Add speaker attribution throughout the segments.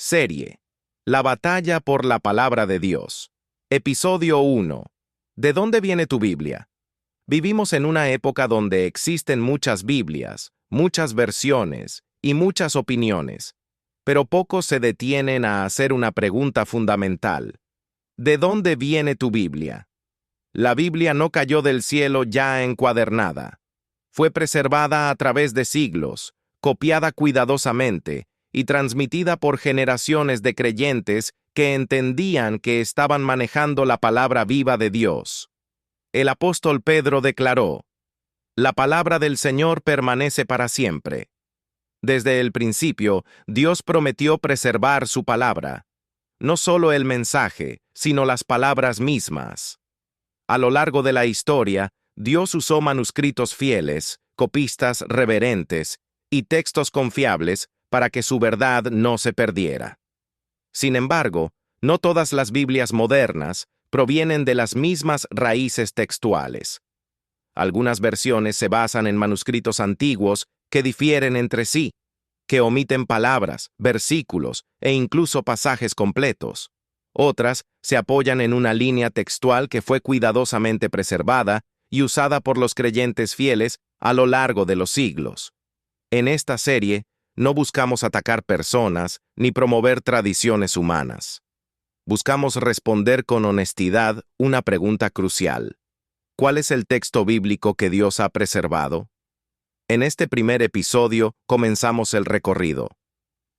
Speaker 1: Serie: La batalla por la palabra de Dios. Episodio 1. ¿De dónde viene tu Biblia? Vivimos en una época donde existen muchas Biblias, muchas versiones y muchas opiniones, pero pocos se detienen a hacer una pregunta fundamental. ¿De dónde viene tu Biblia? La Biblia no cayó del cielo ya encuadernada. Fue preservada a través de siglos, copiada cuidadosamente y transmitida por generaciones de creyentes que entendían que estaban manejando la palabra viva de Dios. El apóstol Pedro declaró: «La palabra del Señor permanece para siempre». Desde el principio, Dios prometió preservar su palabra, no solo el mensaje, sino las palabras mismas. A lo largo de la historia, Dios usó manuscritos fieles, copistas reverentes y textos confiables para que su verdad no se perdiera. Sin embargo, no todas las Biblias modernas provienen de las mismas raíces textuales. Algunas versiones se basan en manuscritos antiguos que difieren entre sí, que omiten palabras, versículos e incluso pasajes completos. Otras se apoyan en una línea textual que fue cuidadosamente preservada y usada por los creyentes fieles a lo largo de los siglos. En esta serie, no buscamos atacar personas ni promover tradiciones humanas. Buscamos responder con honestidad una pregunta crucial: ¿cuál es el texto bíblico que Dios ha preservado? En este primer episodio comenzamos el recorrido.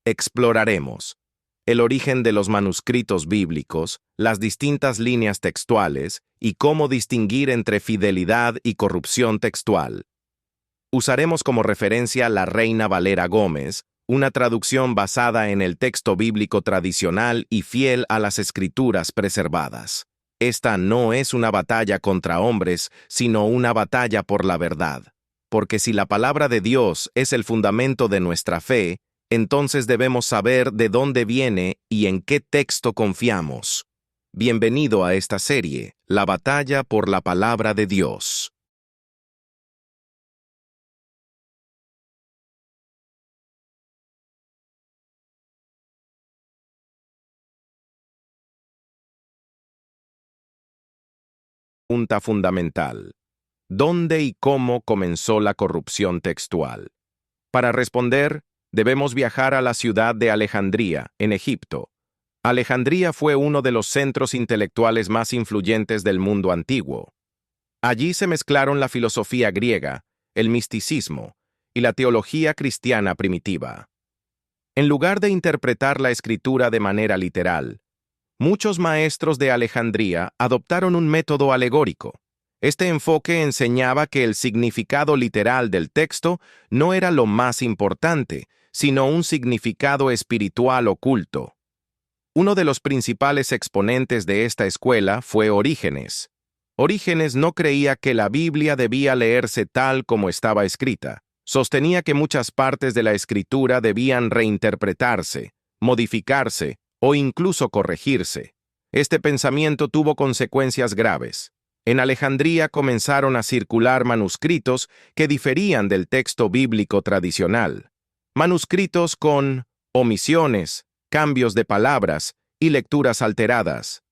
Speaker 1: Exploraremos el origen de los manuscritos bíblicos, las distintas líneas textuales y cómo distinguir entre fidelidad y corrupción textual. Usaremos como referencia la Reina Valera Gómez, una traducción basada en el texto bíblico tradicional y fiel a las escrituras preservadas. Esta no es una batalla contra hombres, sino una batalla por la verdad. Porque si la palabra de Dios es el fundamento de nuestra fe, entonces debemos saber de dónde viene y en qué texto confiamos. Bienvenido a esta serie, La batalla por la palabra de Dios. Pregunta fundamental: ¿dónde y cómo comenzó la corrupción textual? Para responder, debemos viajar a la ciudad de Alejandría, en Egipto. Alejandría fue uno de los centros intelectuales más influyentes del mundo antiguo. Allí se mezclaron la filosofía griega, el misticismo y la teología cristiana primitiva. En lugar de interpretar la escritura de manera literal, muchos maestros de Alejandría adoptaron un método alegórico. Este enfoque enseñaba que el significado literal del texto no era lo más importante, sino un significado espiritual oculto. Uno de los principales exponentes de esta escuela fue Orígenes. Orígenes no creía que la Biblia debía leerse tal como estaba escrita. Sostenía que muchas partes de la escritura debían reinterpretarse, modificarse o incluso corregirse. Este pensamiento tuvo consecuencias graves. En Alejandría comenzaron a circular manuscritos que diferían del texto bíblico tradicional. Manuscritos con omisiones, cambios de palabras y lecturas alteradas.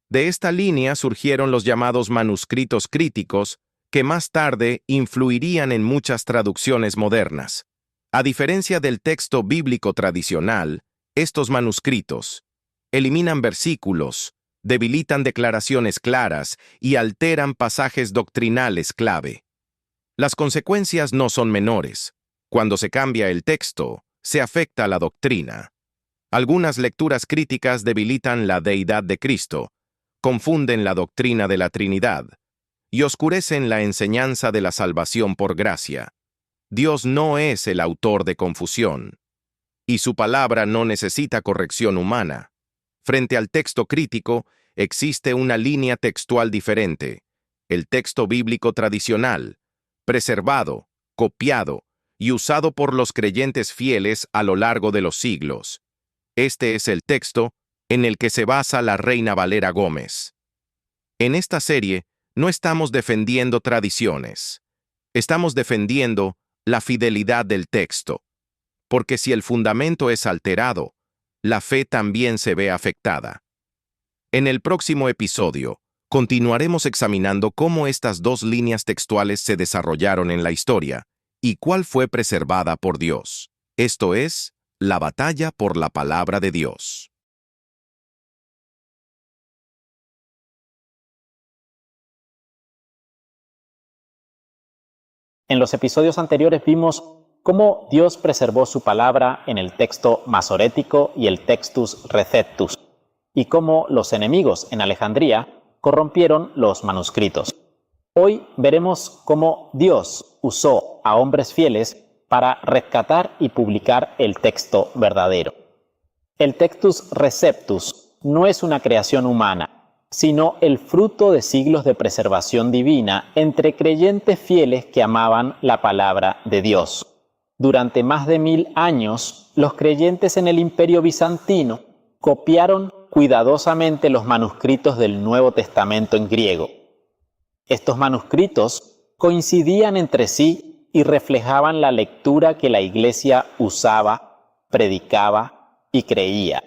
Speaker 1: De esta línea surgieron los llamados manuscritos críticos, que más tarde influirían en muchas traducciones modernas. A diferencia del texto bíblico tradicional, estos manuscritos eliminan versículos, debilitan declaraciones claras y alteran pasajes doctrinales clave. Las consecuencias no son menores. Cuando se cambia el texto, se afecta la doctrina. Algunas lecturas críticas debilitan la deidad de Cristo, confunden la doctrina de la Trinidad y oscurecen la enseñanza de la salvación por gracia. Dios no es el autor de confusión, y su palabra no necesita corrección humana. Frente al texto crítico, existe una línea textual diferente: el texto bíblico tradicional, preservado, copiado y usado por los creyentes fieles a lo largo de los siglos. Este es el texto en el que se basa la Reina Valera Gómez. En esta serie, no estamos defendiendo tradiciones. Estamos defendiendo la fidelidad del texto. Porque si el fundamento es alterado, la fe también se ve afectada. En el próximo episodio, continuaremos examinando cómo estas dos líneas textuales se desarrollaron en la historia y cuál fue preservada por Dios. Esto es, la batalla por la palabra de Dios.
Speaker 2: En los episodios anteriores vimos cómo Dios preservó su palabra en el texto masorético y el Textus Receptus, y cómo los enemigos en Alejandría corrompieron los manuscritos. Hoy veremos cómo Dios usó a hombres fieles para rescatar y publicar el texto verdadero. El Textus Receptus no es una creación humana, sino el fruto de siglos de preservación divina entre creyentes fieles que amaban la palabra de Dios. Durante más de 1000 años, los creyentes en el Imperio Bizantino copiaron cuidadosamente los manuscritos del Nuevo Testamento en griego. Estos manuscritos coincidían entre sí y reflejaban la lectura que la Iglesia usaba, predicaba y creía.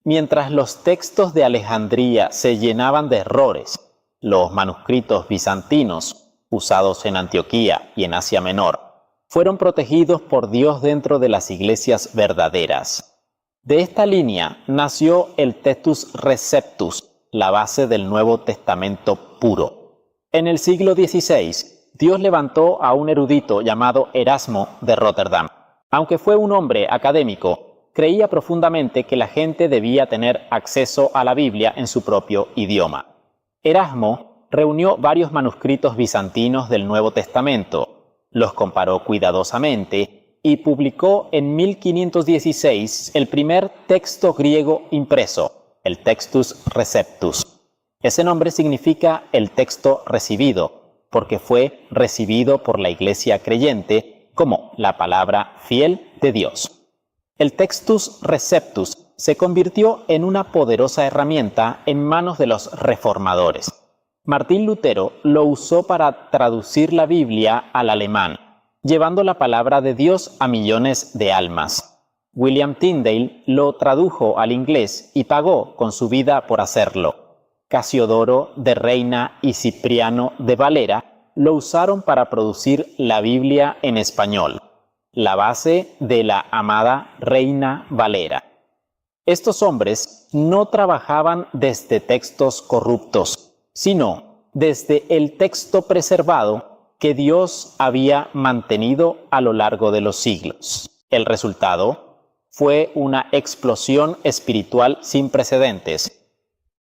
Speaker 2: Mientras los textos de Alejandría se llenaban de errores, los manuscritos bizantinos, usados en Antioquía y en Asia Menor, fueron protegidos por Dios dentro de las iglesias verdaderas. De esta línea nació el Textus Receptus, la base del Nuevo Testamento puro. En el siglo XVI, Dios levantó a un erudito llamado Erasmo de Rotterdam. Aunque fue un hombre académico, creía profundamente que la gente debía tener acceso a la Biblia en su propio idioma. Erasmo reunió varios manuscritos bizantinos del Nuevo Testamento, los comparó cuidadosamente y publicó en 1516 el primer texto griego impreso, el Textus Receptus. Ese nombre significa el texto recibido, porque fue recibido por la iglesia creyente como la palabra fiel de Dios. El Textus Receptus se convirtió en una poderosa herramienta en manos de los reformadores. Martín Lutero lo usó para traducir la Biblia al alemán, llevando la palabra de Dios a millones de almas. William Tyndale lo tradujo al inglés y pagó con su vida por hacerlo. Casiodoro de Reina y Cipriano de Valera lo usaron para producir la Biblia en español, la base de la amada Reina Valera. Estos hombres no trabajaban desde textos corruptos, sino desde el texto preservado que Dios había mantenido a lo largo de los siglos. El resultado fue una explosión espiritual sin precedentes.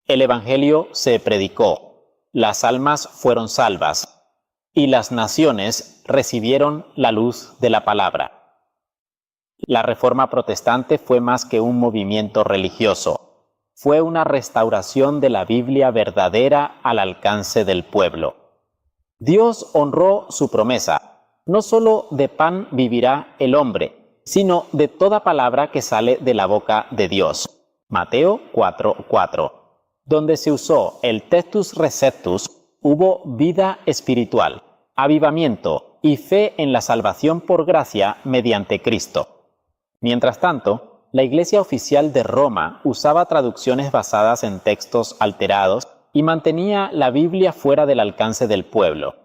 Speaker 2: El Evangelio se predicó, las almas fueron salvas, y las naciones recibieron la luz de la palabra. La Reforma Protestante fue más que un movimiento religioso, fue una restauración de la Biblia verdadera al alcance del pueblo. Dios honró su promesa, no solo de pan vivirá el hombre, sino de toda palabra que sale de la boca de Dios. Mateo 4:4. Donde se usó el Textus Receptus, hubo vida espiritual, avivamiento y fe en la salvación por gracia mediante Cristo. Mientras tanto, la Iglesia Oficial de Roma usaba traducciones basadas en textos alterados y mantenía la Biblia fuera del alcance del pueblo.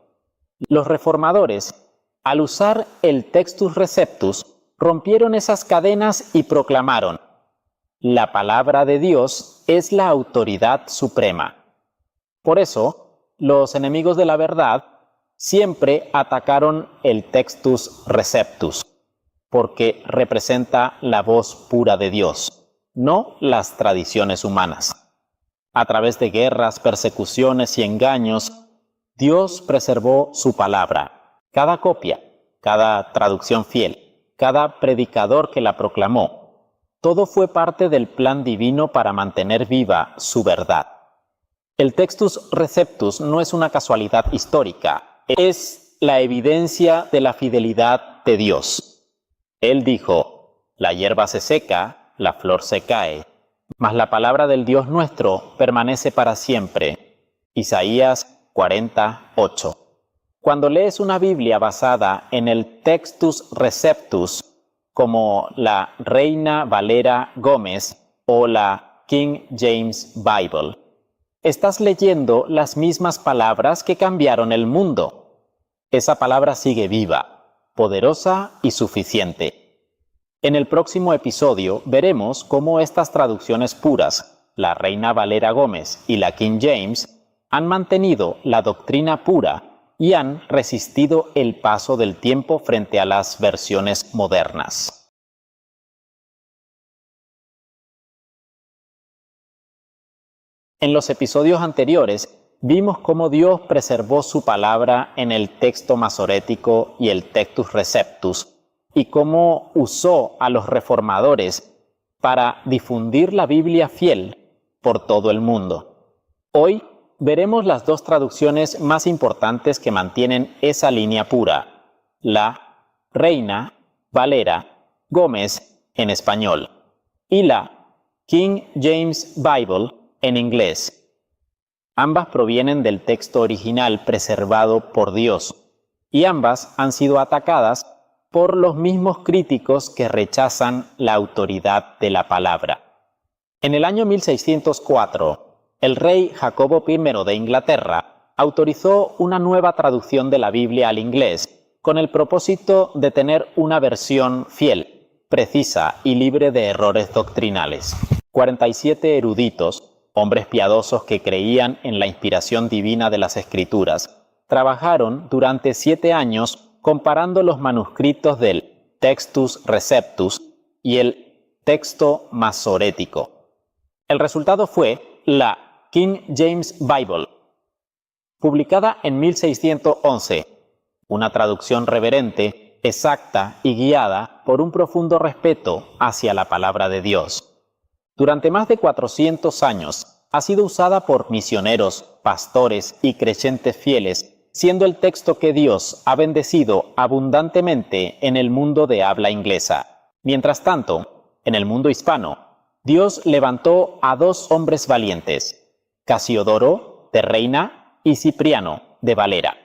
Speaker 2: Los reformadores, al usar el Textus Receptus, rompieron esas cadenas y proclamaron: la palabra de Dios es la autoridad suprema. Por eso, los enemigos de la verdad siempre atacaron el Textus Receptus, porque representa la voz pura de Dios, no las tradiciones humanas. A través de guerras, persecuciones y engaños, Dios preservó su palabra. Cada copia, cada traducción fiel, cada predicador que la proclamó, todo fue parte del plan divino para mantener viva su verdad. El Textus Receptus no es una casualidad histórica, es la evidencia de la fidelidad de Dios. Él dijo: la hierba se seca, la flor se cae, mas la palabra del Dios nuestro permanece para siempre. Isaías 40:8. Cuando lees una Biblia basada en el Textus Receptus, como la Reina Valera Gómez o la King James Bible. Estás leyendo las mismas palabras que cambiaron el mundo. Esa palabra sigue viva, poderosa y suficiente. En el próximo episodio veremos cómo estas traducciones puras, la Reina Valera Gómez y la King James, han mantenido la doctrina pura y han resistido el paso del tiempo frente a las versiones modernas. En los episodios anteriores vimos cómo Dios preservó su palabra en el texto masorético y el Textus Receptus, y cómo usó a los reformadores para difundir la Biblia fiel por todo el mundo. Hoy veremos las dos traducciones más importantes que mantienen esa línea pura, la Reina Valera Gómez en español y la King James Bible en inglés. Ambas provienen del texto original preservado por Dios, y ambas han sido atacadas por los mismos críticos que rechazan la autoridad de la palabra. En el año 1604, el rey Jacobo I de Inglaterra autorizó una nueva traducción de la Biblia al inglés con el propósito de tener una versión fiel, precisa y libre de errores doctrinales. 47 eruditos, hombres piadosos que creían en la inspiración divina de las Escrituras, trabajaron durante 7 años comparando los manuscritos del Textus Receptus y el texto masorético. El resultado fue la King James Bible, publicada en 1611, una traducción reverente, exacta y guiada por un profundo respeto hacia la palabra de Dios. Durante más de 400 años ha sido usada por misioneros, pastores y creyentes fieles, siendo el texto que Dios ha bendecido abundantemente en el mundo de habla inglesa. Mientras tanto, en el mundo hispano, Dios levantó a 2 hombres valientes, Casiodoro de Reina y Cipriano de Valera.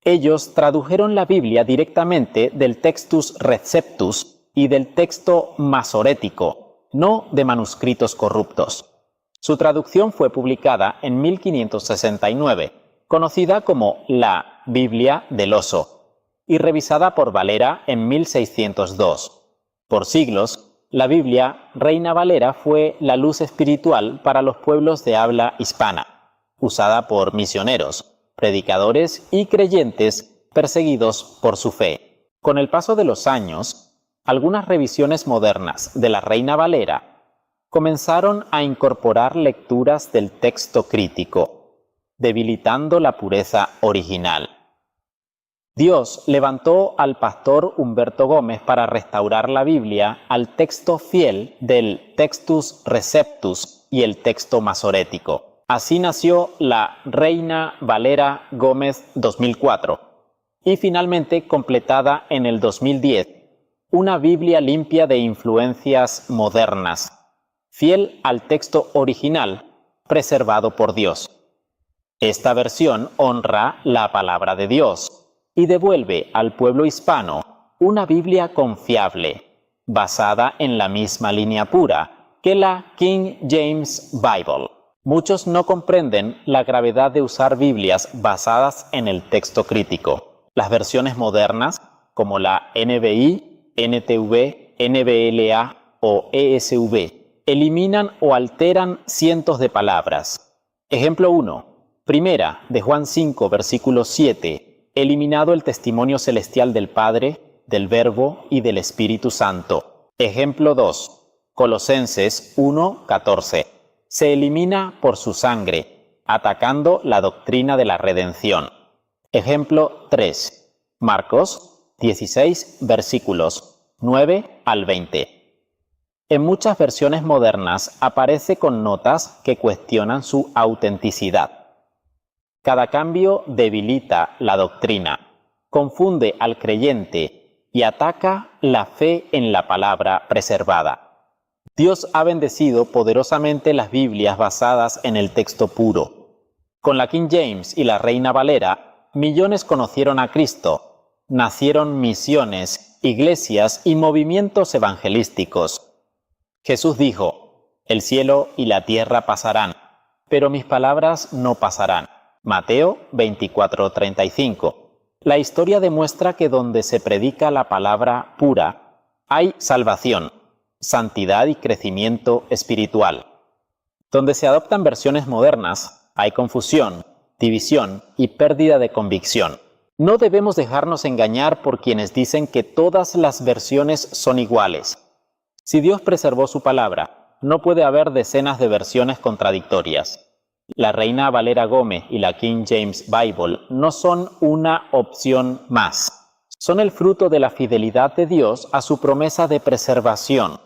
Speaker 2: Ellos tradujeron la Biblia directamente del Textus Receptus y del texto masorético, no de manuscritos corruptos. Su traducción fue publicada en 1569, conocida como la Biblia del Oso, y revisada por Valera en 1602. Por siglos, la Biblia Reina Valera fue la luz espiritual para los pueblos de habla hispana, usada por misioneros, predicadores y creyentes perseguidos por su fe. Con el paso de los años, algunas revisiones modernas de la Reina Valera comenzaron a incorporar lecturas del texto crítico, debilitando la pureza original. Dios levantó al pastor Humberto Gómez para restaurar la Biblia al texto fiel del Textus Receptus y el texto masorético. Así nació la Reina Valera Gómez 2004 y finalmente completada en el 2010, una Biblia limpia de influencias modernas, fiel al texto original preservado por Dios. Esta versión honra la palabra de Dios y devuelve al pueblo hispano una Biblia confiable, basada en la misma línea pura que la King James Bible. Muchos no comprenden la gravedad de usar Biblias basadas en el texto crítico. Las versiones modernas, como la NBI, NTV, NBLA o ESV, eliminan o alteran cientos de palabras. Ejemplo 1. Primera de Juan 5, versículo 7. Eliminado el testimonio celestial del Padre, del Verbo y del Espíritu Santo. Ejemplo 2. Colosenses 1, 14. Se elimina por su sangre, atacando la doctrina de la redención. Ejemplo 3. Marcos 16 versículos 9 al 20. En muchas versiones modernas aparece con notas que cuestionan su autenticidad. Cada cambio debilita la doctrina, confunde al creyente y ataca la fe en la palabra preservada. Dios ha bendecido poderosamente las Biblias basadas en el texto puro. Con la King James y la Reina Valera, millones conocieron a Cristo, nacieron misiones iglesias y movimientos evangelísticos. Jesús dijo: «El cielo y la tierra pasarán, pero mis palabras no pasarán». Mateo 24:35. La historia demuestra que donde se predica la palabra pura, hay salvación, santidad y crecimiento espiritual. Donde se adoptan versiones modernas, hay confusión, división y pérdida de convicción. No debemos dejarnos engañar por quienes dicen que todas las versiones son iguales. Si Dios preservó su palabra, no puede haber decenas de versiones contradictorias. La Reina Valera Gómez y la King James Bible no son una opción más. Son el fruto de la fidelidad de Dios a su promesa de preservación.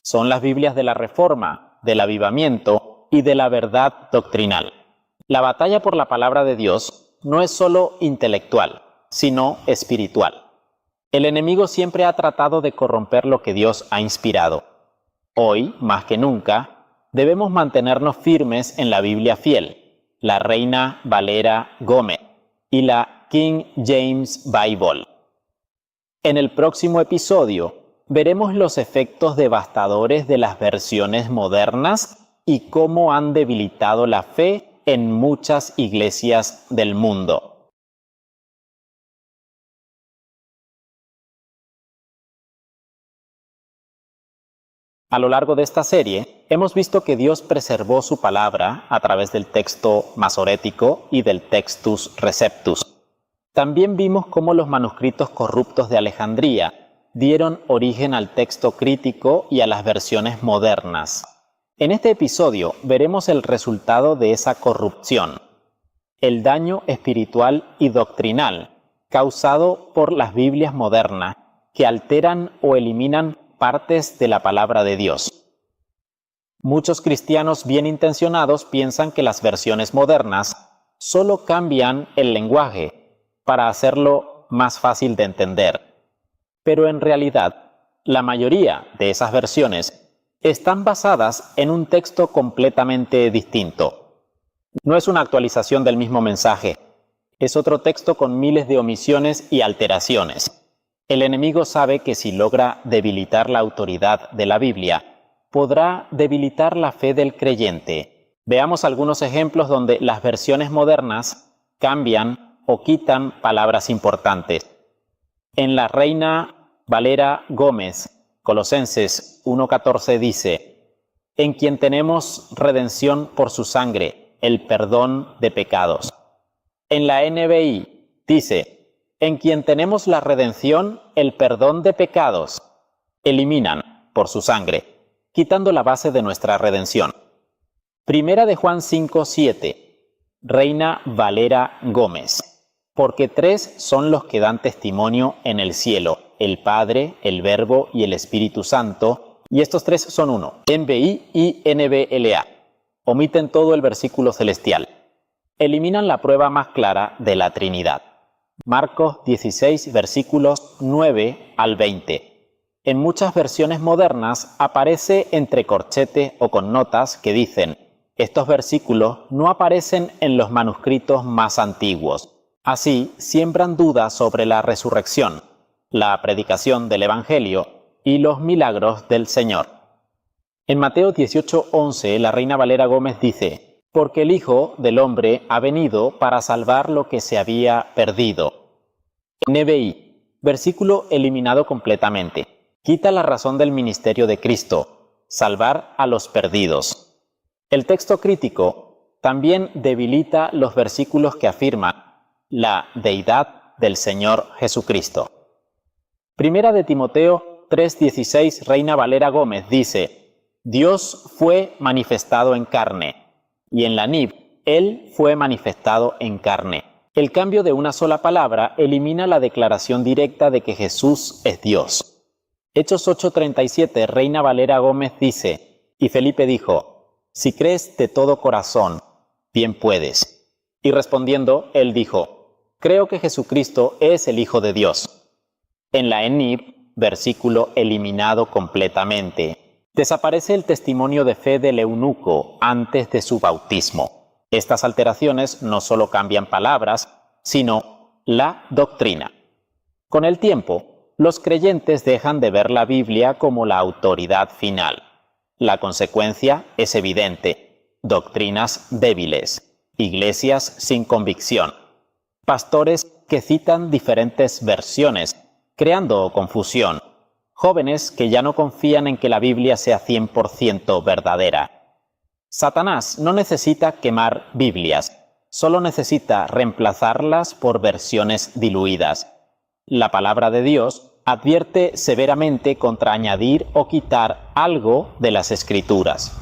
Speaker 2: Son las Biblias de la Reforma, del Avivamiento y de la verdad doctrinal. La batalla por la palabra de Dios no es solo intelectual, sino espiritual. El enemigo siempre ha tratado de corromper lo que Dios ha inspirado. Hoy, más que nunca, debemos mantenernos firmes en la Biblia fiel, la Reina Valera Gómez y la King James Bible. En el próximo episodio veremos los efectos devastadores de las versiones modernas y cómo han debilitado la fe en muchas iglesias del mundo. A lo largo de esta serie, hemos visto que Dios preservó su palabra a través del texto masorético y del Textus Receptus. También vimos cómo los manuscritos corruptos de Alejandría dieron origen al texto crítico y a las versiones modernas. En este episodio veremos el resultado de esa corrupción, el daño espiritual y doctrinal causado por las Biblias modernas que alteran o eliminan partes de la palabra de Dios. Muchos cristianos bien intencionados piensan que las versiones modernas solo cambian el lenguaje para hacerlo más fácil de entender. Pero en realidad, la mayoría de esas versiones están basadas en un texto completamente distinto. No es una actualización del mismo mensaje, es otro texto con miles de omisiones y alteraciones. El enemigo sabe que si logra debilitar la autoridad de la Biblia, podrá debilitar la fe del creyente. Veamos algunos ejemplos donde las versiones modernas cambian o quitan palabras importantes. En la Reina Valera Gómez, Colosenses 1:14 dice: «En quien tenemos redención por su sangre, el perdón de pecados». En la NBI dice: «En quien tenemos la redención, el perdón de pecados». Eliminan por su sangre, quitando la base de nuestra redención. Primera de Juan 5:7, Reina Valera Gómez. «Porque tres son los que dan testimonio en el cielo, el Padre, el Verbo y el Espíritu Santo, y estos tres son uno». NBI y NBLA. Omiten todo el versículo celestial. Eliminan la prueba más clara de la Trinidad. Marcos 16, versículos 9 al 20. En muchas versiones modernas aparece entre corchete o con notas que dicen: estos versículos no aparecen en los manuscritos más antiguos. Así siembran dudas sobre la resurrección, la predicación del Evangelio y los milagros del Señor. En Mateo 18:11, la Reina Valera Gómez dice: «Porque el Hijo del Hombre ha venido para salvar lo que se había perdido». NBI, versículo eliminado completamente. Quita la razón del ministerio de Cristo, salvar a los perdidos. El texto crítico también debilita los versículos que afirman la deidad del Señor Jesucristo. Primera de Timoteo 3:16, Reina Valera Gómez dice: «Dios fue manifestado en carne». Y en la NIV, Él fue manifestado en carne. El cambio de una sola palabra elimina la declaración directa de que Jesús es Dios. Hechos 8:37, Reina Valera Gómez dice: «Y Felipe dijo: si crees de todo corazón, bien puedes». Y respondiendo, él dijo: «Creo que Jesucristo es el Hijo de Dios». En la NIV, versículo eliminado completamente. Desaparece el testimonio de fe del eunuco antes de su bautismo. Estas alteraciones no solo cambian palabras, sino la doctrina. Con el tiempo, los creyentes dejan de ver la Biblia como la autoridad final. La consecuencia es evidente: doctrinas débiles, iglesias sin convicción, pastores que citan diferentes versiones, creando confusión, jóvenes que ya no confían en que la Biblia sea 100% verdadera. Satanás no necesita quemar Biblias, solo necesita reemplazarlas por versiones diluidas. La palabra de Dios advierte severamente contra añadir o quitar algo de las Escrituras.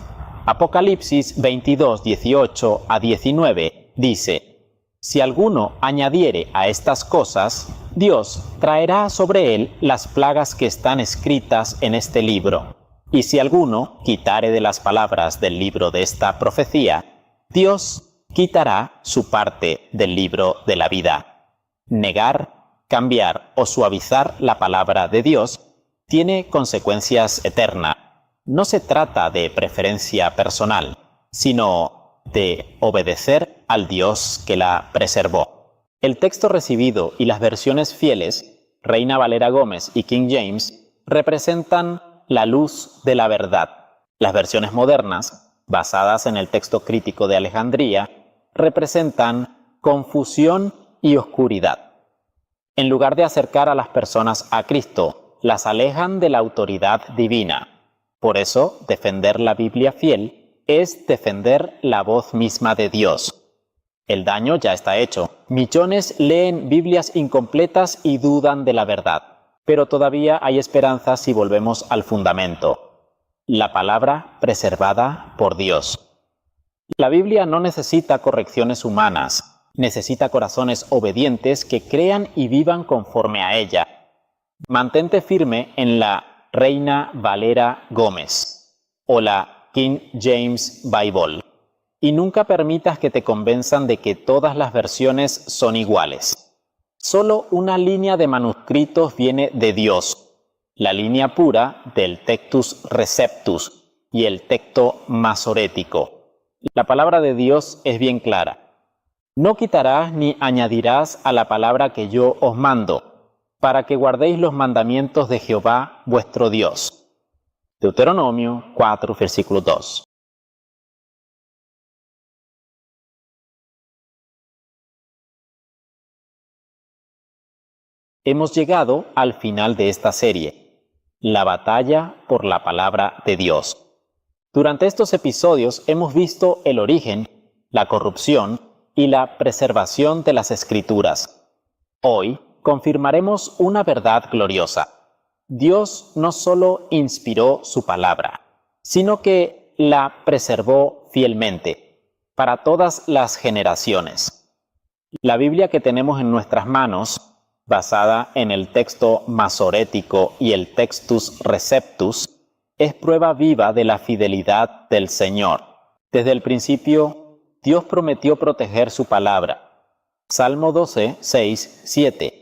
Speaker 2: Apocalipsis 22, 18 a 19 dice: Si alguno añadiere a estas cosas, Dios traerá sobre él las plagas que están escritas en este libro. Y si alguno quitare de las palabras del libro de esta profecía, Dios quitará su parte del libro de la vida. Negar, cambiar o suavizar la palabra de Dios tiene consecuencias eternas. No se trata de preferencia personal, sino de obedecer al Dios que la preservó. El texto recibido y las versiones fieles, Reina Valera Gómez y King James, representan la luz de la verdad. Las versiones modernas, basadas en el texto crítico de Alejandría, representan confusión y oscuridad. En lugar de acercar a las personas a Cristo, las alejan de la autoridad divina. Por eso, defender la Biblia fiel es defender la voz misma de Dios. El daño ya está hecho. Millones leen Biblias incompletas y dudan de la verdad. Pero todavía hay esperanza si volvemos al fundamento: la palabra preservada por Dios. La Biblia no necesita correcciones humanas, necesita corazones obedientes que crean y vivan conforme a ella. Mantente firme en la Reina Valera Gómez o la King James Bible y nunca permitas que te convenzan de que todas las versiones son iguales. Solo una línea de manuscritos viene de Dios, la línea pura del Textus Receptus y el texto masorético. La palabra de Dios es bien clara: no quitarás ni añadirás a la palabra que yo os mando, para que guardéis los mandamientos de Jehová vuestro Dios. Deuteronomio 4, versículo 2. Hemos llegado al final de esta serie, la batalla por la palabra de Dios. Durante estos episodios hemos visto el origen, la corrupción y la preservación de las Escrituras. Hoy confirmaremos una verdad gloriosa: Dios no solo inspiró su palabra, sino que la preservó fielmente para todas las generaciones. La Biblia que tenemos en nuestras manos, basada en el texto masorético y el Textus Receptus, es prueba viva de la fidelidad del Señor. Desde el principio, Dios prometió proteger su palabra. Salmo 12, 6, 7.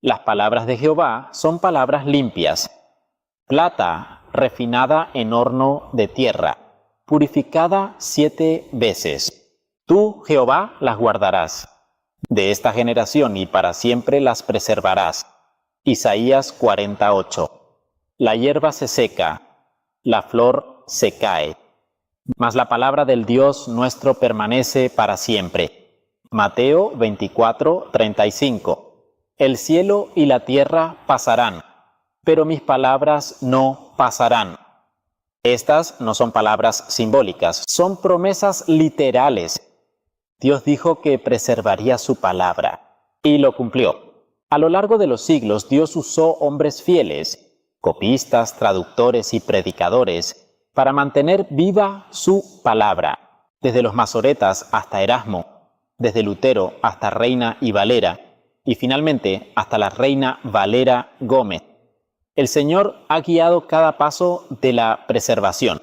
Speaker 2: Las palabras de Jehová son palabras limpias, plata refinada en horno de tierra, purificada 7 veces. Tú, Jehová, las guardarás. De esta generación y para siempre las preservarás. Isaías 48. La hierba se seca, la flor se cae, mas la palabra del Dios nuestro permanece para siempre. Mateo 24, 35. El cielo y la tierra pasarán, pero mis palabras no pasarán. Estas no son palabras simbólicas, son promesas literales. Dios dijo que preservaría su palabra, y lo cumplió. A lo largo de los siglos, Dios usó hombres fieles, copistas, traductores y predicadores, para mantener viva su palabra. Desde los masoretas hasta Erasmo, desde Lutero hasta Reina y Valera, y finalmente hasta la Reina Valera Gómez. El Señor ha guiado cada paso de la preservación.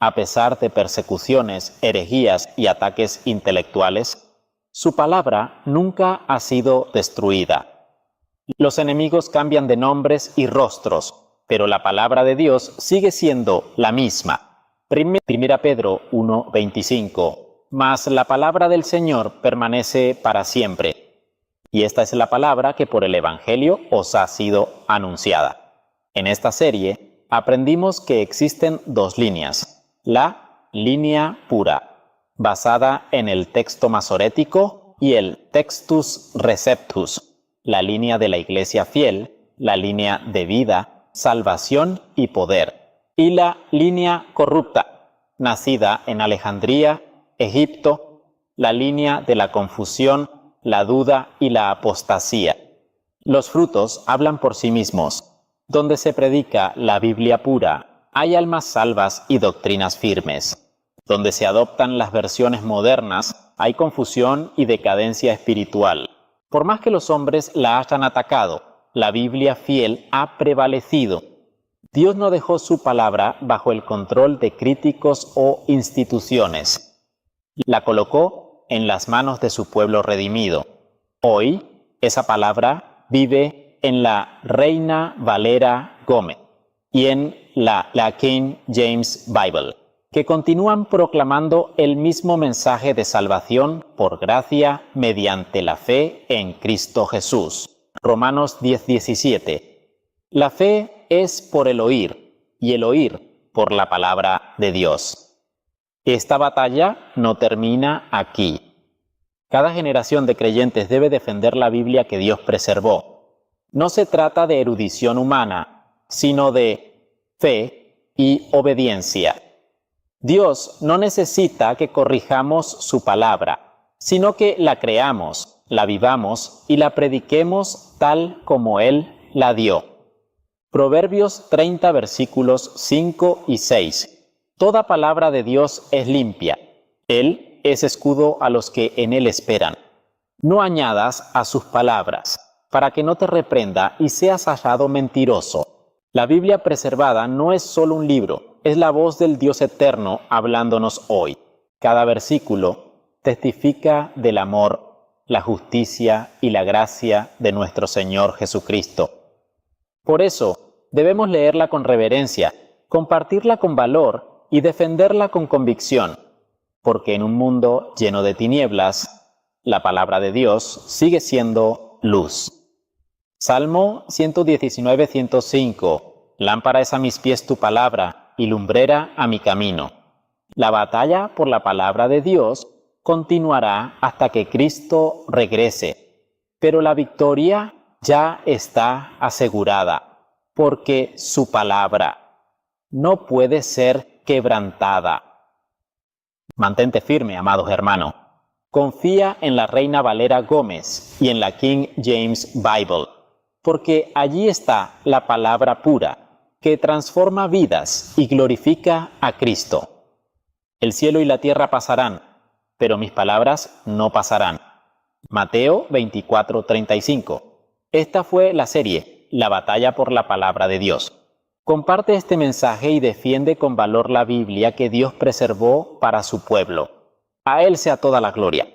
Speaker 2: A pesar de persecuciones, herejías y ataques intelectuales, su palabra nunca ha sido destruida. Los enemigos cambian de nombres y rostros, pero la palabra de Dios sigue siendo la misma. Primera Pedro 1:25. Mas la palabra del Señor permanece para siempre. Y esta es la palabra que por el Evangelio os ha sido anunciada. En esta serie aprendimos que existen dos líneas. La línea pura, basada en el texto masorético, y el textus receptus, la línea de la iglesia fiel, la línea de vida, salvación y poder. Y la línea corrupta, nacida en Alejandría, Egipto, la línea de la confusión, la duda y la apostasía. Los frutos hablan por sí mismos. Donde se predica la Biblia pura, hay almas salvas y doctrinas firmes. Donde se adoptan las versiones modernas, hay confusión y decadencia espiritual. Por más que los hombres la hayan atacado, la Biblia fiel ha prevalecido. Dios no dejó su palabra bajo el control de críticos o instituciones. La colocó en las manos de su pueblo redimido. Hoy, esa palabra vive en la Reina Valera Gómez y en la King James Bible, que continúan proclamando el mismo mensaje de salvación por gracia mediante la fe en Cristo Jesús. Romanos 10:17. La fe es por el oír, y el oír por la palabra de Dios. Esta batalla no termina aquí. Cada generación de creyentes debe defender la Biblia que Dios preservó. No se trata de erudición humana, sino de fe y obediencia. Dios no necesita que corrijamos su palabra, sino que la creamos, la vivamos y la prediquemos tal como Él la dio. Proverbios 30, versículos 5 y 6. Toda palabra de Dios es limpia. Él es escudo a los que en Él esperan. No añadas a sus palabras, para que no te reprenda y seas hallado mentiroso. La Biblia preservada no es solo un libro, es la voz del Dios eterno hablándonos hoy. Cada versículo testifica del amor, la justicia y la gracia de nuestro Señor Jesucristo. Por eso, debemos leerla con reverencia, compartirla con valor y defenderla con convicción, porque en un mundo lleno de tinieblas, la palabra de Dios sigue siendo luz. Salmo 119, 105. Lámpara es a mis pies tu palabra y lumbrera a mi camino. La batalla por la palabra de Dios continuará hasta que Cristo regrese, pero la victoria ya está asegurada, porque su palabra no puede ser quebrantada. Mantente firme, amados hermanos. Confía en la Reina Valera Gómez y en la King James Bible, porque allí está la palabra pura, que transforma vidas y glorifica a Cristo. El cielo y la tierra pasarán, pero mis palabras no pasarán. Mateo 24:35. Esta fue la serie, La batalla por la palabra de Dios. Comparte este mensaje y defiende con valor la Biblia que Dios preservó para su pueblo. A Él sea toda la gloria.